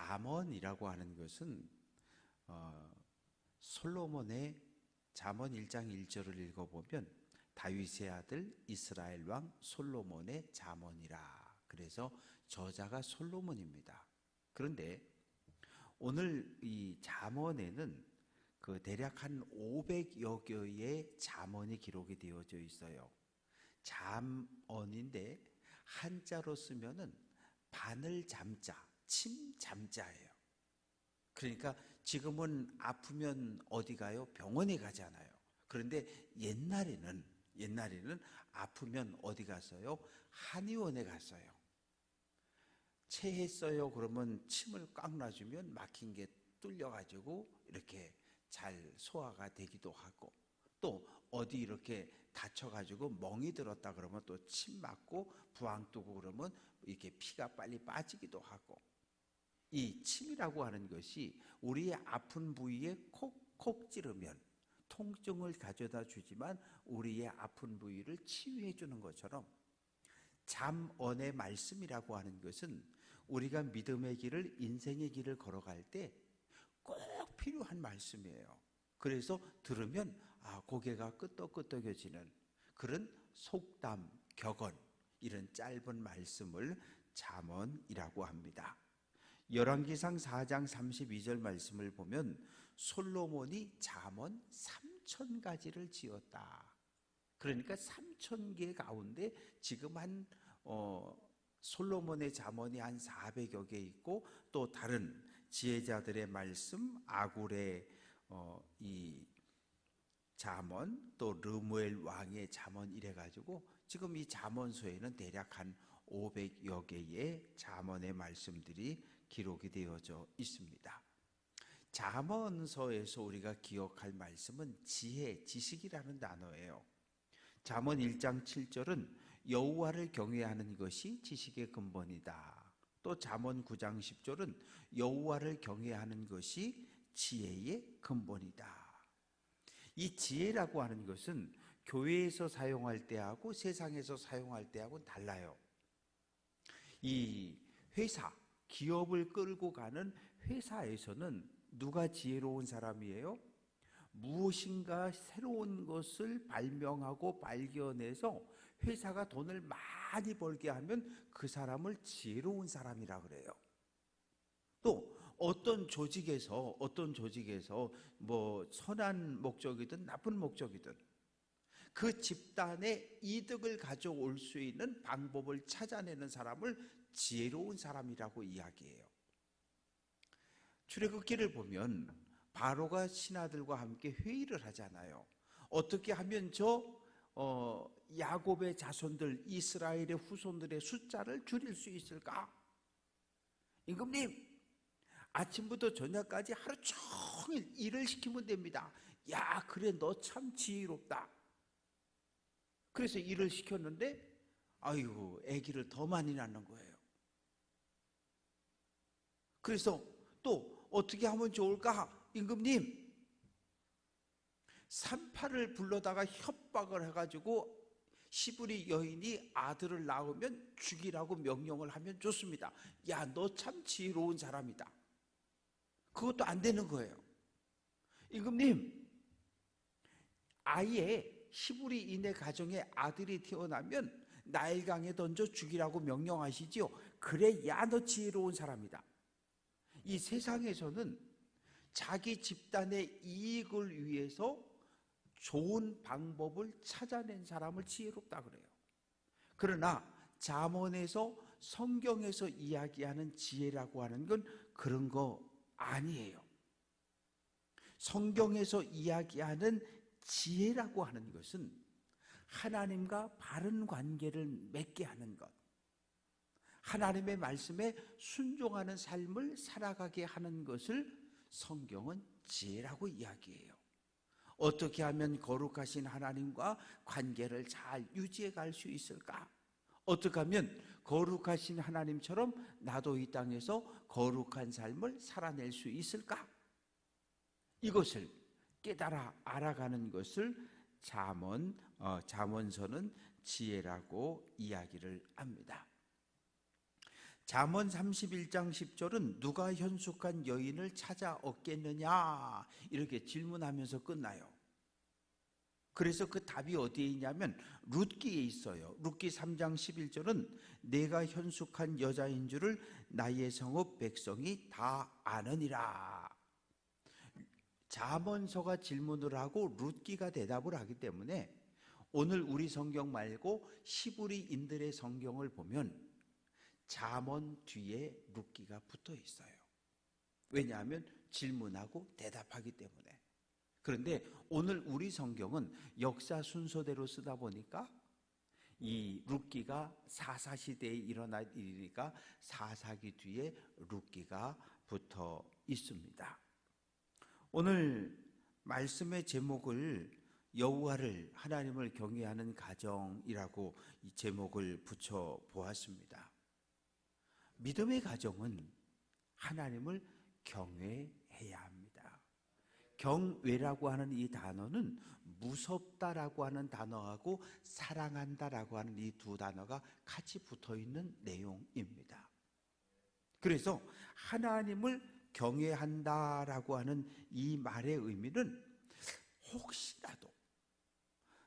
잠언이라고 하는 것은 솔로몬의 잠언 1장 1절을 읽어보면 다윗의 아들 이스라엘 왕 솔로몬의 잠언이라. 그래서 저자가 솔로몬입니다. 그런데 오늘 이 잠언에는 대략 한 500여 개의 잠언이 기록이 되어져 있어요. 잠언인데 한자로 쓰면은 바늘 잠자, 침 잠자예요. 그러니까 지금은 아프면 어디 가요? 병원에 가잖아요. 그런데 옛날에는 아프면 어디 갔어요? 한의원에 갔어요. 체했어요. 그러면 침을 꽉 놔주면 막힌 게 뚫려가지고 이렇게 잘 소화가 되기도 하고, 또 어디 이렇게 다쳐가지고 멍이 들었다 그러면 또 침 맞고 부항 뜨고 그러면 이렇게 피가 빨리 빠지기도 하고, 이 침이라고 하는 것이 우리의 아픈 부위에 콕콕 찌르면 통증을 가져다 주지만 우리의 아픈 부위를 치유해 주는 것처럼 잠언의 말씀이라고 하는 것은 우리가 믿음의 길을, 인생의 길을 걸어갈 때 꼭 필요한 말씀이에요. 그래서 들으면 고개가 끄덕끄덕여지는 그런 속담, 격언, 이런 짧은 말씀을 잠언이라고 합니다. 열왕기상 4장 32절 말씀을 보면 솔로몬이 잠언 3,000가지를 지었다. 그러니까 3,000개 가운데 지금 솔로몬의 잠언이 한 400여 개 있고, 또 다른 지혜자들의 말씀, 아굴의 이 잠언, 또 르무엘 왕의 잠언, 이래가지고 지금 이 잠언서에는 대략 한 500여 개의 잠언의 말씀들이 기록이 되어져 있습니다. 잠언서에서 우리가 기억할 말씀은 지혜, 지식이라는 단어예요. 잠언 1장 7절은 여호와를 경외하는 것이 지식의 근본이다. 또 잠언 9장 10절은 여호와를 경외하는 것이 지혜의 근본이다. 이 지혜라고 하는 것은 교회에서 사용할 때하고 세상에서 사용할 때하고는 달라요. 이 회사, 기업을 끌고 가는 회사에서는 누가 지혜로운 사람이에요? 무엇인가 새로운 것을 발명하고 발견해서 회사가 돈을 많이 벌게 하면 그 사람을 지혜로운 사람이라 그래요. 또 어떤 조직에서 뭐 선한 목적이든 나쁜 목적이든 그 집단의 이득을 가져올 수 있는 방법을 찾아내는 사람을 지혜로운 사람이라고 이야기해요. 출애굽기를 보면 바로가 신하들과 함께 회의를 하잖아요. 어떻게 하면 야곱의 자손들, 이스라엘의 후손들의 숫자를 줄일 수 있을까? 임금님, 아침부터 저녁까지 하루 종일 일을 시키면 됩니다. 야, 그래, 너 참 지혜롭다. 그래서 일을 시켰는데 아이고, 아기를 더 많이 낳는 거예요. 그래서 또 어떻게 하면 좋을까? 임금님, 산파를 불러다가 협박을 해가지고 시브리 여인이 아들을 낳으면 죽이라고 명령을 하면 좋습니다. 야, 너 참 지혜로운 사람이다. 그것도 안 되는 거예요. 임금님, 아예 시브리인의 가정에 아들이 태어나면 나일강에 던져 죽이라고 명령하시지요. 그래, 야, 너 지혜로운 사람이다. 이 세상에서는 자기 집단의 이익을 위해서 좋은 방법을 찾아낸 사람을 지혜롭다 그래요. 그러나 잠언에서, 성경에서 이야기하는 지혜라고 하는 건 그런 거 아니에요. 성경에서 이야기하는 지혜라고 하는 것은 하나님과 바른 관계를 맺게 하는 것, 하나님의 말씀에 순종하는 삶을 살아가게 하는 것을 성경은 지혜라고 이야기해요. 어떻게 하면 거룩하신 하나님과 관계를 잘 유지해 갈 수 있을까? 어떻게 하면 거룩하신 하나님처럼 나도 이 땅에서 거룩한 삶을 살아낼 수 있을까? 이것을 깨달아 알아가는 것을 잠언서는 지혜라고 이야기를 합니다. 잠언 31장 10절은 누가 현숙한 여인을 찾아 얻겠느냐 이렇게 질문하면서 끝나요. 그래서 그 답이 어디에 있냐면 룻기에 있어요. 룻기 3장 11절은 내가 현숙한 여자인 줄을 나의 성읍 백성이 다 아느니라. 잠언서가 질문을 하고 룻기가 대답을 하기 때문에 오늘 우리 성경 말고 히브리인들의 성경을 보면 잠언 뒤에 룻기가 붙어 있어요. 왜냐하면 질문하고 대답하기 때문에. 그런데 오늘 우리 성경은 역사 순서대로 쓰다 보니까 이 룻기가 사사시대에 일어날 일이니까 사사기 뒤에 룻기가 붙어 있습니다. 오늘 말씀의 제목을 여호와를 하나님을 경외하는 가정이라고 이 제목을 붙여 보았습니다. 믿음의 가정은 하나님을 경외해야 합니다. 경외라고 하는 이 단어는 무섭다라고 하는 단어하고 사랑한다라고 하는 이 두 단어가 같이 붙어 있는 내용입니다. 그래서 하나님을 경외한다라고 하는 이 말의 의미는 혹시라도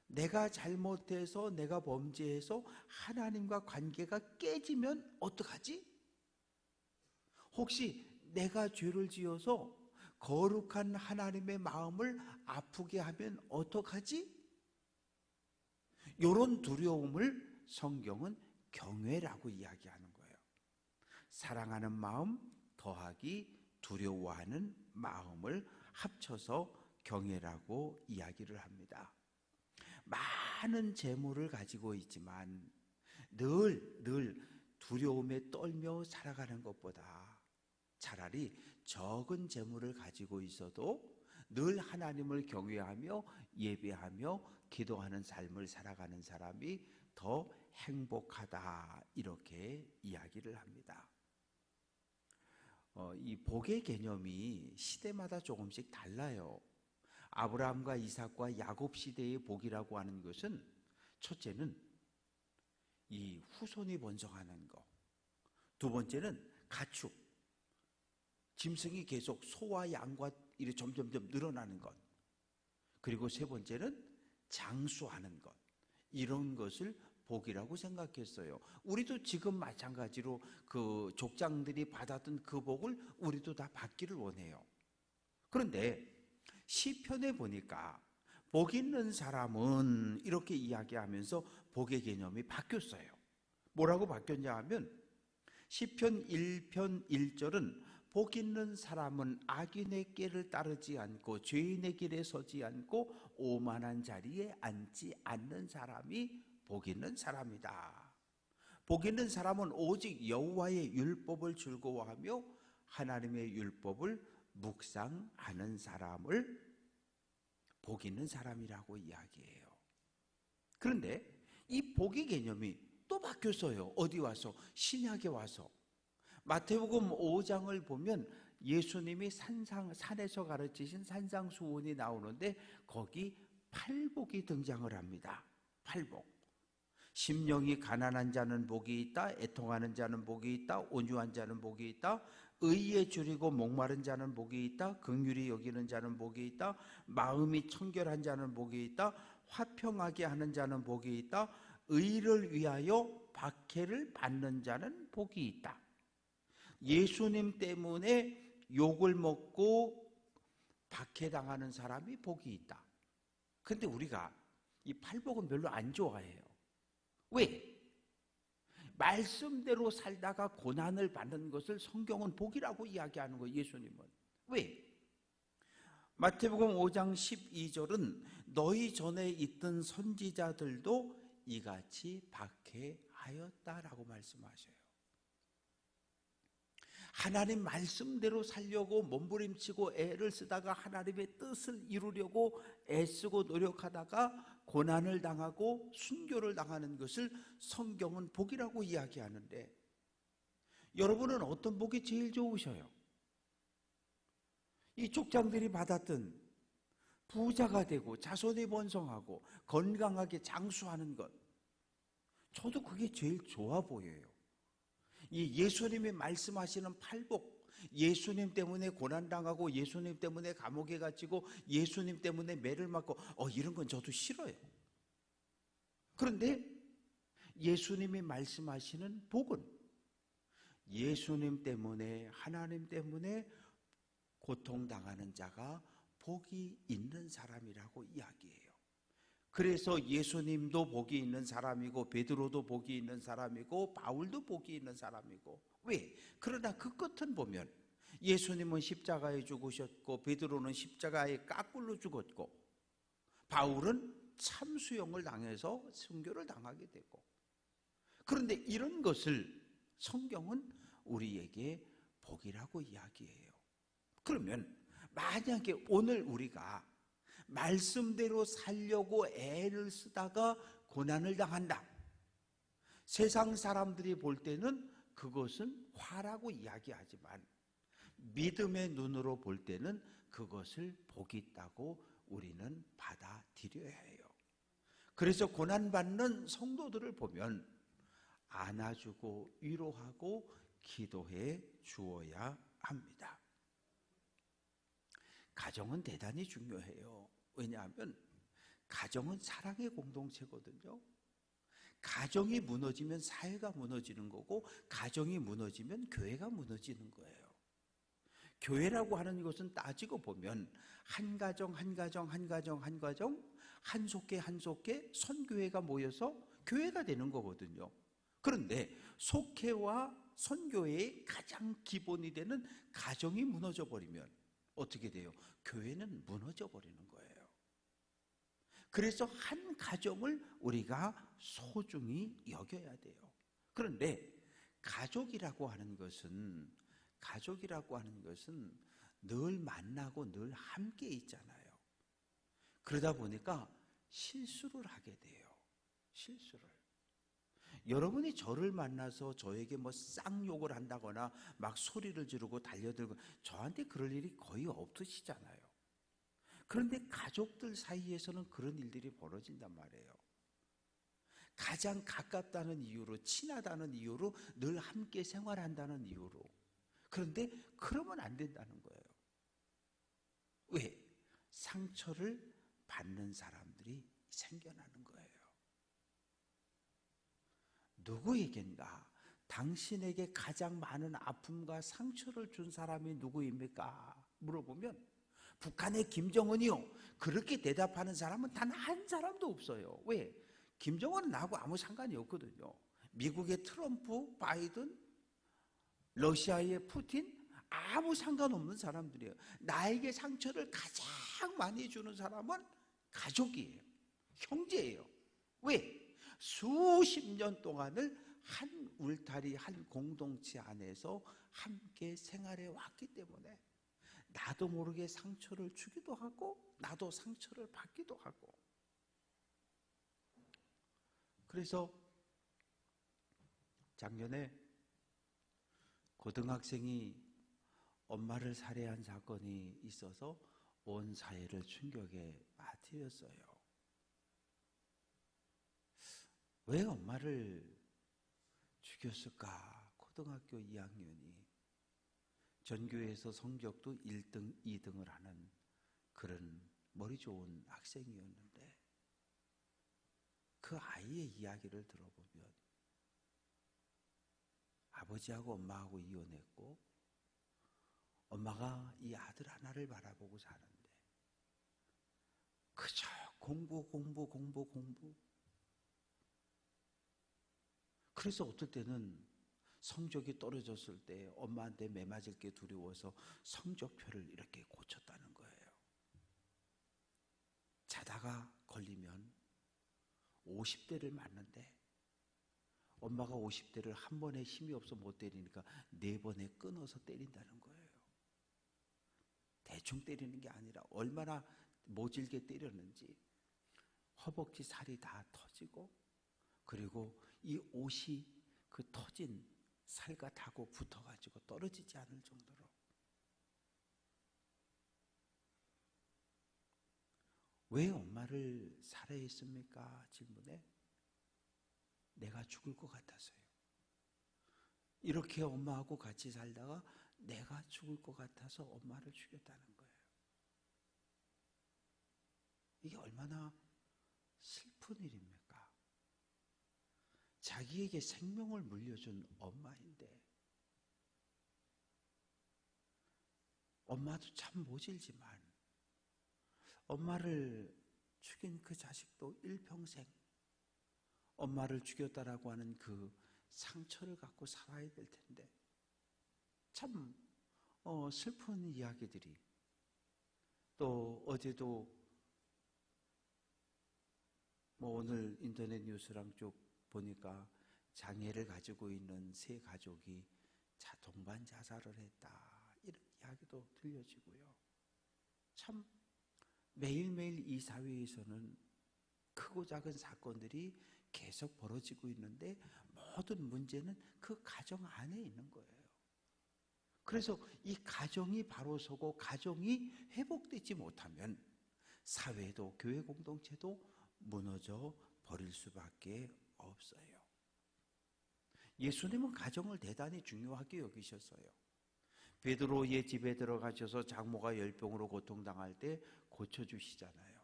내가 잘못해서 내가 범죄해서 하나님과 관계가 깨지면 어떡하지? 혹시 내가 죄를 지어서 거룩한 하나님의 마음을 아프게 하면 어떡하지? 이런 두려움을 성경은 경외라고 이야기하는 거예요. 사랑하는 마음 더하기 두려워하는 마음을 합쳐서 경외라고 이야기를 합니다. 많은 재물을 가지고 있지만 늘 두려움에 떨며 살아가는 것보다 차라리 적은 재물을 가지고 있어도 늘 하나님을 경외하며 예배하며 기도하는 삶을 살아가는 사람이 더 행복하다 이렇게 이야기를 합니다. 이 복의 개념이 시대마다 조금씩 달라요. 아브라함과 이삭과 야곱 시대의 복이라고 하는 것은 첫째는 이 후손이 번성하는 것, 두 번째는 가축, 짐승이 계속 소와 양과 이렇게 점점점 늘어나는 것, 그리고 세 번째는 장수하는 것, 이런 것을 복이라고 생각했어요. 우리도 지금 마찬가지로 그 족장들이 받았던 그 복을 우리도 다 받기를 원해요. 그런데 시편에 보니까 복 있는 사람은 이렇게 이야기하면서 복의 개념이 바뀌었어요. 뭐라고 바뀌었냐 하면 시편 1편 1절은 복 있는 사람은 악인의 꾀를 따르지 않고 죄인의 길에 서지 않고 오만한 자리에 앉지 않는 사람이 복 있는 사람이다. 복 있는 사람은 오직 여호와의 율법을 즐거워하며 하나님의 율법을 묵상하는 사람을 복 있는 사람이라고 이야기해요. 그런데 이 복의 개념이 또 바뀌었어요. 어디 와서? 신약에 와서. 마태복음 5장을 보면 예수님이 산에서 가르치신 산상수훈이 나오는데 거기 팔복이 등장을 합니다. 팔복. 심령이 가난한 자는 복이 있다. 애통하는 자는 복이 있다. 온유한 자는 복이 있다. 의에 줄이고 목마른 자는 복이 있다. 긍휼히 여기는 자는 복이 있다. 마음이 청결한 자는 복이 있다. 화평하게 하는 자는 복이 있다. 의를 위하여 박해를 받는 자는 복이 있다. 예수님 때문에 욕을 먹고 박해당하는 사람이 복이 있다. 그런데 우리가 이 팔복은 별로 안 좋아해요. 왜? 말씀대로 살다가 고난을 받는 것을 성경은 복이라고 이야기하는 거예요. 예수님은. 왜? 마태복음 5장 12절은 너희 전에 있던 선지자들도 이같이 박해하였다라고 말씀하셔요. 하나님 말씀대로 살려고 몸부림치고 애를 쓰다가 하나님의 뜻을 이루려고 애쓰고 노력하다가 고난을 당하고 순교를 당하는 것을 성경은 복이라고 이야기하는데 여러분은 어떤 복이 제일 좋으셔요? 이 족장들이 받았던 부자가 되고 자손이 번성하고 건강하게 장수하는 것, 저도 그게 제일 좋아 보여요. 이 예수님이 말씀하시는 팔복, 예수님 때문에 고난당하고 예수님 때문에 감옥에 갇히고 예수님 때문에 매를 맞고 이런 건 저도 싫어요. 그런데 예수님이 말씀하시는 복은 예수님 때문에, 하나님 때문에 고통당하는 자가 복이 있는 사람이라고 이야기해요. 그래서 예수님도 복이 있는 사람이고 베드로도 복이 있는 사람이고 바울도 복이 있는 사람이고. 왜? 그러나 그 끝은 보면 예수님은 십자가에 죽으셨고 베드로는 십자가에 까꿀로 죽었고 바울은 참수형을 당해서 순교를 당하게 되고. 그런데 이런 것을 성경은 우리에게 복이라고 이야기해요. 그러면 만약에 오늘 우리가 말씀대로 살려고 애를 쓰다가 고난을 당한다. 세상 사람들이 볼 때는 그것은 화라고 이야기하지만 믿음의 눈으로 볼 때는 그것을 복이 있다고 우리는 받아들여야 해요. 그래서 고난받는 성도들을 보면 안아주고 위로하고 기도해 주어야 합니다. 가정은 대단히 중요해요. 왜냐하면 가정은 사랑의 공동체거든요. 가정이 무너지면 사회가 무너지는 거고 가정이 무너지면 교회가 무너지는 거예요. 교회라고 하는 것은 따지고 보면 한 가정 한 가정 한 가정 한 가정 한 속계 한 속계 선교회가 모여서 교회가 되는 거거든요. 그런데 속회와 선교회의 가장 기본이 되는 가정이 무너져 버리면 어떻게 돼요? 교회는 무너져 버리는 거예요. 그래서 한 가정을 우리가 소중히 여겨야 돼요. 그런데 가족이라고 하는 것은 늘 만나고 늘 함께 있잖아요. 그러다 보니까 실수를 하게 돼요. 실수를. 여러분이 저를 만나서 저에게 뭐 쌍욕을 한다거나 막 소리를 지르고 달려들고 저한테 그럴 일이 거의 없으시잖아요. 그런데 가족들 사이에서는 그런 일들이 벌어진단 말이에요. 가장 가깝다는 이유로, 친하다는 이유로, 늘 함께 생활한다는 이유로. 그런데 그러면 안 된다는 거예요. 왜? 상처를 받는 사람들이 생겨나는 거예요. 누구에겐가 당신에게 가장 많은 아픔과 상처를 준 사람이 누구입니까? 물어보면 북한의 김정은이요. 그렇게 대답하는 사람은 단 한 사람도 없어요. 왜? 김정은은 나하고 아무 상관이 없거든요. 미국의 트럼프, 바이든, 러시아의 푸틴 아무 상관없는 사람들이에요. 나에게 상처를 가장 많이 주는 사람은 가족이에요. 형제예요. 왜? 수십 년 동안을 한 울타리, 한 공동체 안에서 함께 생활해 왔기 때문에 나도 모르게 상처를 주기도 하고 나도 상처를 받기도 하고. 그래서 작년에 고등학생이 엄마를 살해한 사건이 있어서 온 사회를 충격에 빠뜨렸어요. 왜 엄마를 죽였을까? 고등학교 2학년이 전교에서 성적도 1등, 2등을 하는 그런 머리 좋은 학생이었는데 그 아이의 이야기를 들어보면 아버지하고 엄마하고 이혼했고 엄마가 이 아들 하나를 바라보고 사는데 그저 공부. 그래서 어떨 때는 성적이 떨어졌을 때 엄마한테 매맞을 게 두려워서 성적표를 이렇게 고쳤다는 거예요. 자다가 걸리면 50대를 맞는데 엄마가 50대를 한 번에 힘이 없어 못 때리니까 4번에 끊어서 때린다는 거예요. 대충 때리는 게 아니라 얼마나 모질게 때렸는지 허벅지 살이 다 터지고 그리고 이 옷이 그 터진 살과 타고 붙어가지고 떨어지지 않을 정도로. 왜 엄마를 살해했습니까? 질문에 내가 죽을 것 같아서요. 이렇게 엄마하고 같이 살다가 내가 죽을 것 같아서 엄마를 죽였다는 거예요. 이게 얼마나 슬픈 일입니까? 자기에게 생명을 물려준 엄마인데, 엄마도 참 모질지만 엄마를 죽인 그 자식도 일평생 엄마를 죽였다라고 하는 그 상처를 갖고 살아야 될 텐데, 참 슬픈 이야기들이. 또 어제도 오늘 인터넷 뉴스랑 쭉 보니까 장애를 가지고 있는 세 가족이 동반 자살을 했다, 이런 이야기도 들려지고요. 참 매일매일 이 사회에서는 크고 작은 사건들이 계속 벌어지고 있는데, 모든 문제는 그 가정 안에 있는 거예요. 그래서 이 가정이 바로 서고 가정이 회복되지 못하면 사회도 교회 공동체도 무너져 버릴 수밖에 없어요. 예수님은 가정을 대단히 중요하게 여기셨어요. 베드로의 집에 들어가셔서 장모가 열병으로 고통당할 때 고쳐주시잖아요.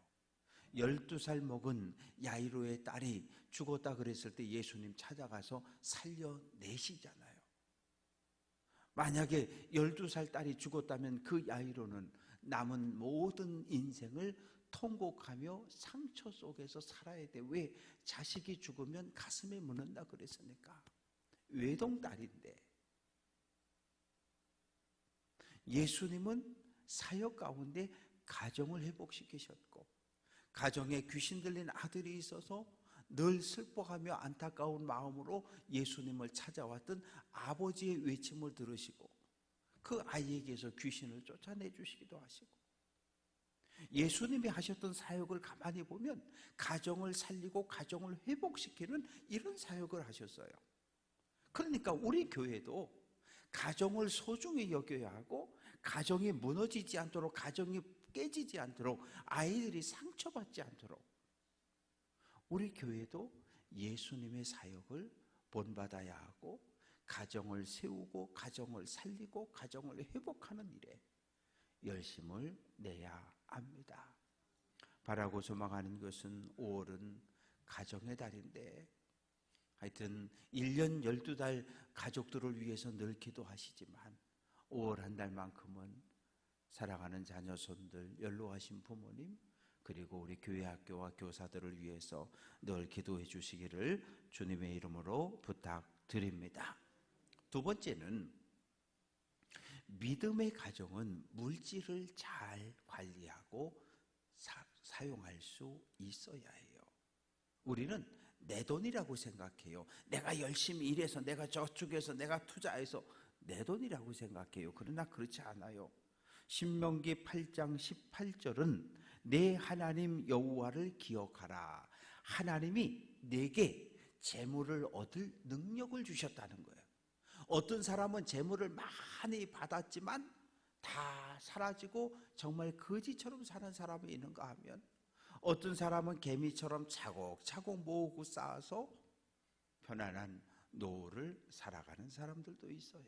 12살 먹은 야이로의 딸이 죽었다 그랬을 때 예수님 찾아가서 살려내시잖아요. 만약에 12살 딸이 죽었다면 그 야이로는 남은 모든 인생을 통곡하며 상처 속에서 살아야 돼. 왜? 자식이 죽으면 가슴에 묻는다 그랬으니까. 외동딸인데. 예수님은 사역 가운데 가정을 회복시키셨고, 가정에 귀신 들린 아들이 있어서 늘 슬퍼하며 안타까운 마음으로 예수님을 찾아왔던 아버지의 외침을 들으시고 그 아이에게서 귀신을 쫓아내 주시기도 하시고, 예수님이 하셨던 사역을 가만히 보면 가정을 살리고 가정을 회복시키는 이런 사역을 하셨어요. 그러니까 우리 교회도 가정을 소중히 여겨야 하고, 가정이 무너지지 않도록, 가정이 깨지지 않도록, 아이들이 상처받지 않도록 우리 교회도 예수님의 사역을 본받아야 하고, 가정을 세우고 가정을 살리고 가정을 회복하는 일에 열심을 내야 합니다. 바라고 소망하는 것은 5월은 가정의 달인데, 하여튼 1년 12달 가족들을 위해서 늘 기도하시지만 5월 한 달만큼은 사랑하는 자녀 손들, 연로하신 부모님, 그리고 우리 교회 학교와 교사들을 위해서 늘 기도해 주시기를 주님의 이름으로 부탁드립니다. 두 번째는 믿음의 가정은 물질을 잘 관리하고 사용할 수 있어야 해요. 우리는 내 돈이라고 생각해요. 내가 열심히 일해서, 내가 저축해서, 내가 투자해서 내 돈이라고 생각해요. 그러나 그렇지 않아요. 신명기 8장 18절은 내 하나님 여호와를 기억하라. 하나님이 내게 재물을 얻을 능력을 주셨다는 거예요. 어떤 사람은 재물을 많이 받았지만 다 사라지고 정말 거지처럼 사는 사람이 있는가 하면, 어떤 사람은 개미처럼 차곡차곡 모으고 쌓아서 편안한 노후를 살아가는 사람들도 있어요.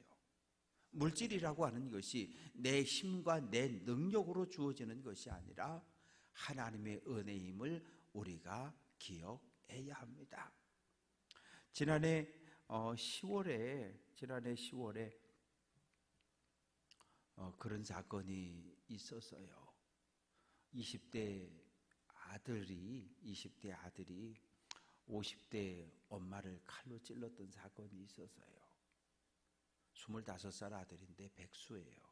물질이라고 하는 것이 내 힘과 내 능력으로 주어지는 것이 아니라 하나님의 은혜임을 우리가 기억해야 합니다. 지난해 10월에 그런 사건이 있었어요. 20대 아들이 50대 엄마를 칼로 찔렀던 사건이 있었어요. 25살 아들인데 백수예요.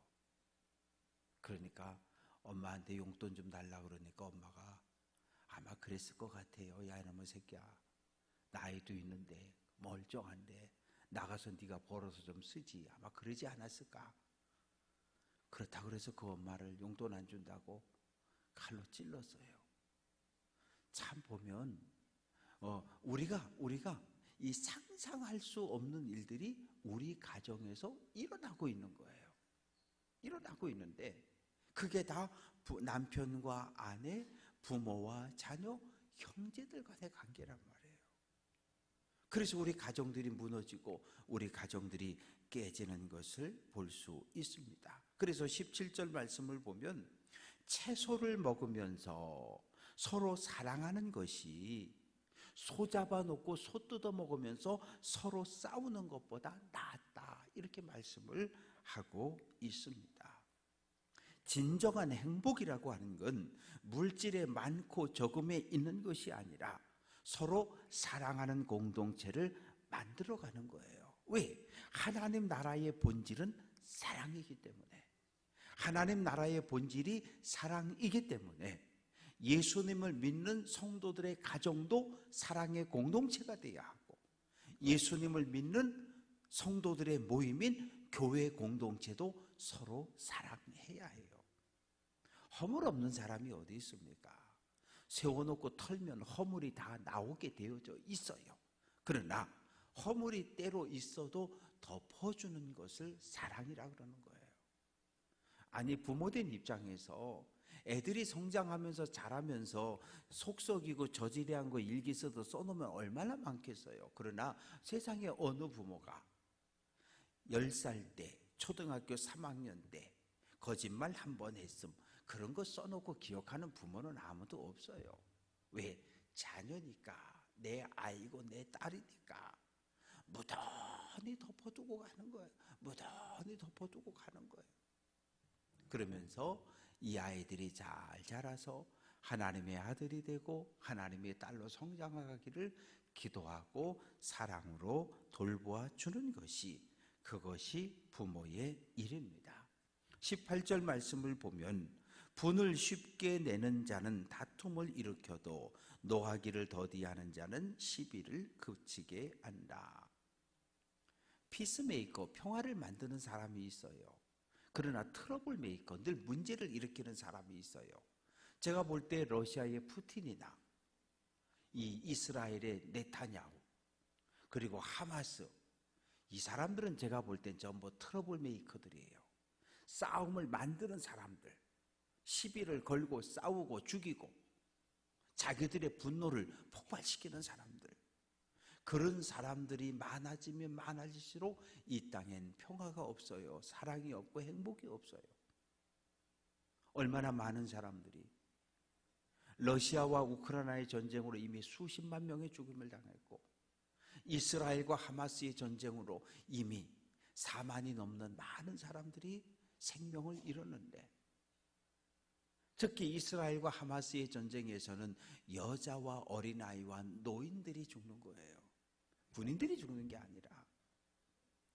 그러니까 엄마한테 용돈 좀 달라 그러니까 엄마가 아마 그랬을 것 같아요. 야, 이놈의 새끼야, 나이도 있는데 멀쩡한데 나가서 네가 벌어서 좀 쓰지, 아마 그러지 않았을까. 그렇다고 해서 그 엄마를 용돈 안 준다고 칼로 찔렀어요. 참 보면 우리가 이 상상할 수 없는 일들이 우리 가정에서 일어나고 있는 거예요. 일어나고 있는데 그게 다 남편과 아내, 부모와 자녀, 형제들 간의 관계란 말이에요. 그래서 우리 가정들이 무너지고 우리 가정들이 깨지는 것을 볼 수 있습니다. 그래서 17절 말씀을 보면 채소를 먹으면서 서로 사랑하는 것이 소 잡아놓고 소 뜯어 먹으면서 서로 싸우는 것보다 낫다, 이렇게 말씀을 하고 있습니다. 진정한 행복이라고 하는 건 물질에 많고 적음에 있는 것이 아니라 서로 사랑하는 공동체를 만들어가는 거예요. 왜? 하나님 나라의 본질은 사랑이기 때문에, 하나님 나라의 본질이 사랑이기 때문에 예수님을 믿는 성도들의 가정도 사랑의 공동체가 되어야 하고, 예수님을 믿는 성도들의 모임인 교회 공동체도 서로 사랑해야 해요. 허물 없는 사람이 어디 있습니까? 세워놓고 털면 허물이 다 나오게 되어져 있어요. 그러나 허물이 때로 있어도 덮어주는 것을 사랑이라 그러는 거예요. 아니, 부모된 입장에서 애들이 성장하면서 자라면서 속썩이고 저지레한 거 일기 써도 써놓으면 얼마나 많겠어요. 그러나 세상에 어느 부모가 10살 때, 초등학교 3학년 때 거짓말 한 번 했음, 그런 거 써놓고 기억하는 부모는 아무도 없어요. 왜? 자녀니까, 내 아이고 내 딸이니까 무던히 덮어두고 가는 거예요. 무던히 덮어두고 가는 거예요. 그러면서 이 아이들이 잘 자라서 하나님의 아들이 되고 하나님의 딸로 성장하기를 기도하고 사랑으로 돌보아 주는 것이, 그것이 부모의 일입니다. 18절 말씀을 보면 분을 쉽게 내는 자는 다툼을 일으켜도 노하기를 더디하는 자는 시비를 그치게 한다. 피스메이커, 평화를 만드는 사람이 있어요. 그러나 트러블 메이커, 늘 문제를 일으키는 사람이 있어요. 제가 볼 때 러시아의 푸틴이나 이 이스라엘의 네타냐후, 그리고 하마스, 이 사람들은 제가 볼 땐 전부 트러블 메이커들이에요. 싸움을 만드는 사람들, 시비를 걸고 싸우고 죽이고 자기들의 분노를 폭발시키는 사람들, 그런 사람들이 많아지면 많아질수록 이 땅엔 평화가 없어요. 사랑이 없고 행복이 없어요. 얼마나 많은 사람들이 러시아와 우크라이나의 전쟁으로 이미 수십만 명의 죽음을 당했고, 이스라엘과 하마스의 전쟁으로 이미 4만이 넘는 많은 사람들이 생명을 잃었는데, 특히 이스라엘과 하마스의 전쟁에서는 여자와 어린아이와 노인들이 죽는 거예요. 군인들이 죽는 게 아니라.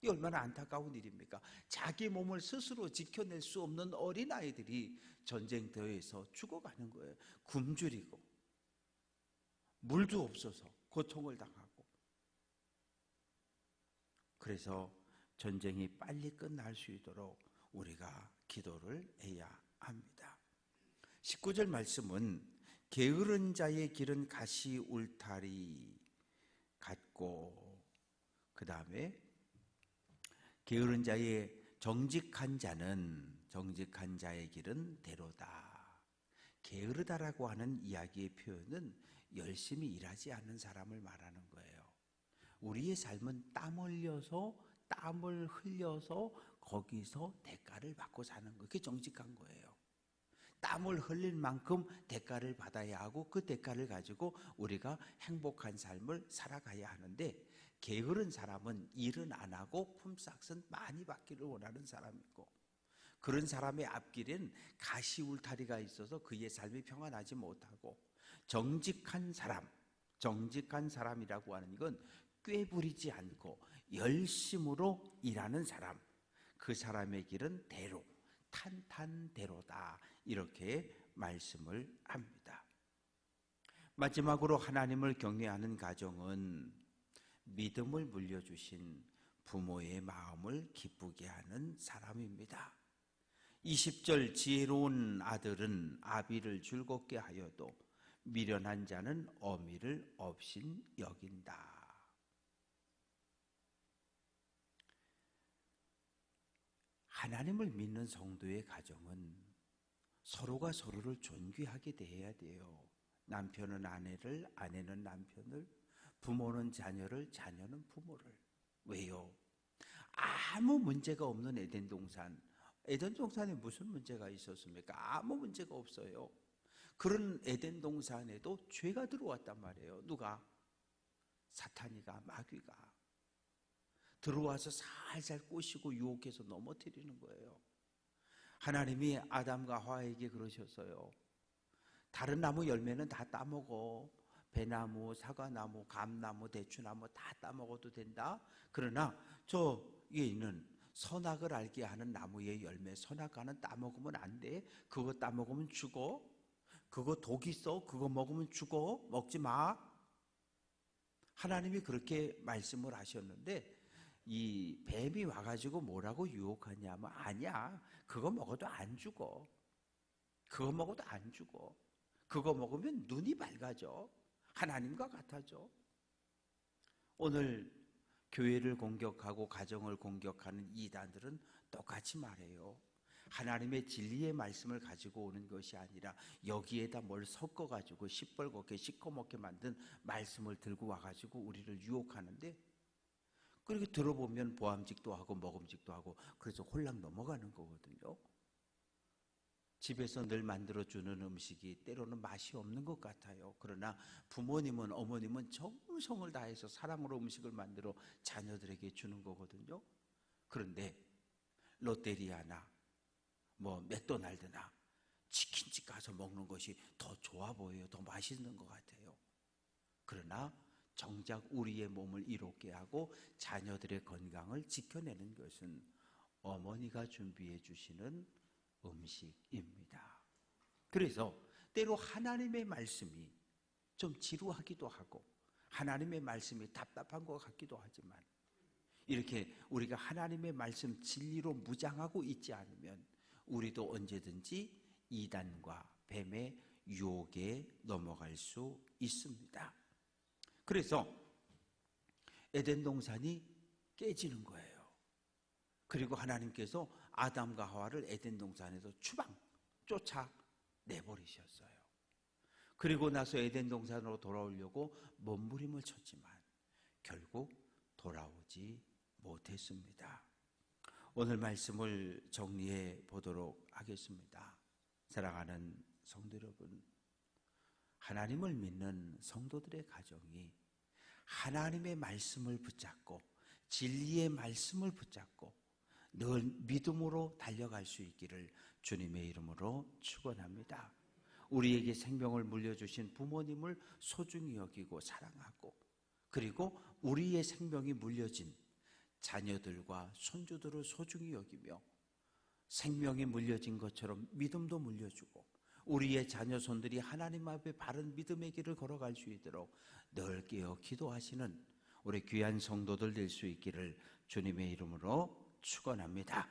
이 얼마나 안타까운 일입니까? 자기 몸을 스스로 지켜낼 수 없는 어린아이들이 전쟁터에서 죽어가는 거예요. 굶주리고 물도 없어서 고통을 당하고. 그래서 전쟁이 빨리 끝날 수 있도록 우리가 기도를 해야 합니다. 19절 말씀은 게으른 자의 길은 가시 울타리 같고, 그 다음에 게으른 자의 정직한 자의 길은 대로다. 게으르다라고 하는 이야기의 표현은 열심히 일하지 않는 사람을 말하는 거예요. 우리의 삶은 땀을 흘려서 거기서 대가를 받고 사는 거예요. 그게 정직한 거예요. 땀을 흘릴 만큼 대가를 받아야 하고, 그 대가를 가지고 우리가 행복한 삶을 살아가야 하는데, 게으른 사람은 일은 안 하고 품삯은 많이 받기를 원하는 사람이고, 그런 사람의 앞길엔 가시 울타리가 있어서 그의 삶이 평안하지 못하고, 정직한 사람이라고 하는 건 꾀부리지 않고 열심으로 일하는 사람, 그 사람의 길은 대로, 탄탄대로다, 이렇게 말씀을 합니다. 마지막으로 하나님을 경외하는 가정은 믿음을 물려주신 부모의 마음을 기쁘게 하는 사람입니다. 20절, 지혜로운 아들은 아비를 즐겁게 하여도 미련한 자는 어미를 업신 여긴다. 하나님을 믿는 성도의 가정은 서로가 서로를 존귀하게 대해야 돼요. 남편은 아내를, 아내는 남편을, 부모는 자녀를, 자녀는 부모를. 왜요? 아무 문제가 없는 에덴 동산. 에덴 동산에 무슨 문제가 있었습니까? 아무 문제가 없어요. 그런 에덴 동산에도 죄가 들어왔단 말이에요. 누가? 사탄이가, 마귀가 들어와서 살살 꼬시고 유혹해서 넘어뜨리는 거예요. 하나님이 아담과 하와에게 그러셨어요. 다른 나무 열매는 다 따먹어. 배나무, 사과나무, 감나무, 대추나무 다 따먹어도 된다. 그러나 저기에 있는 선악을 알게 하는 나무의 열매, 선악과는 따먹으면 안 돼. 그거 따먹으면 죽어. 그거 독 있어. 그거 먹으면 죽어. 먹지 마. 하나님이 그렇게 말씀을 하셨는데 이 뱀이 와가지고 뭐라고 유혹하냐면, 아니야, 그거 먹어도 안 죽어. 그거 먹어도 안 죽어. 그거 먹으면 눈이 밝아져. 하나님과 같아져. 오늘 교회를 공격하고 가정을 공격하는 이단들은 똑같이 말해요. 하나님의 진리의 말씀을 가지고 오는 것이 아니라 여기에다 뭘 섞어가지고 시뻘겋게 시커멓게 만든 말씀을 들고 와가지고 우리를 유혹하는데, 그렇게 들어보면 보암직도 하고 먹음직도 하고 그래서 홀랑 넘어가는 거거든요. 집에서 늘 만들어주는 음식이 때로는 맛이 없는 것 같아요. 그러나 부모님은, 어머님은 정성을 다해서 사랑으로 음식을 만들어 자녀들에게 주는 거거든요. 그런데 롯데리아나 맥도날드나 치킨집 가서 먹는 것이 더 좋아 보여요. 더 맛있는 것 같아요. 그러나 정작 우리의 몸을 이롭게 하고 자녀들의 건강을 지켜내는 것은 어머니가 준비해 주시는 음식입니다. 그래서 때로 하나님의 말씀이 좀 지루하기도 하고 하나님의 말씀이 답답한 것 같기도 하지만, 이렇게 우리가 하나님의 말씀 진리로 무장하고 있지 않으면 우리도 언제든지 이단과 뱀의 유혹에 넘어갈 수 있습니다. 그래서 에덴 동산이 깨지는 거예요. 그리고 하나님께서 아담과 하와를 에덴 동산에서 쫓아내버리셨어요. 그리고 나서 에덴 동산으로 돌아오려고 몸부림을 쳤지만 결국 돌아오지 못했습니다. 오늘 말씀을 정리해 보도록 하겠습니다. 사랑하는 성도 여러분, 하나님을 믿는 성도들의 가정이 하나님의 말씀을 붙잡고 진리의 말씀을 붙잡고 늘 믿음으로 달려갈 수 있기를 주님의 이름으로 축원합니다. 우리에게 생명을 물려주신 부모님을 소중히 여기고 사랑하고, 그리고 우리의 생명이 물려진 자녀들과 손주들을 소중히 여기며 생명이 물려진 것처럼 믿음도 물려주고 우리의 자녀 손들이 하나님 앞에 바른 믿음의 길을 걸어갈 수 있도록 늘 깨어 기도하시는 우리 귀한 성도들 될 수 있기를 주님의 이름으로 축원합니다.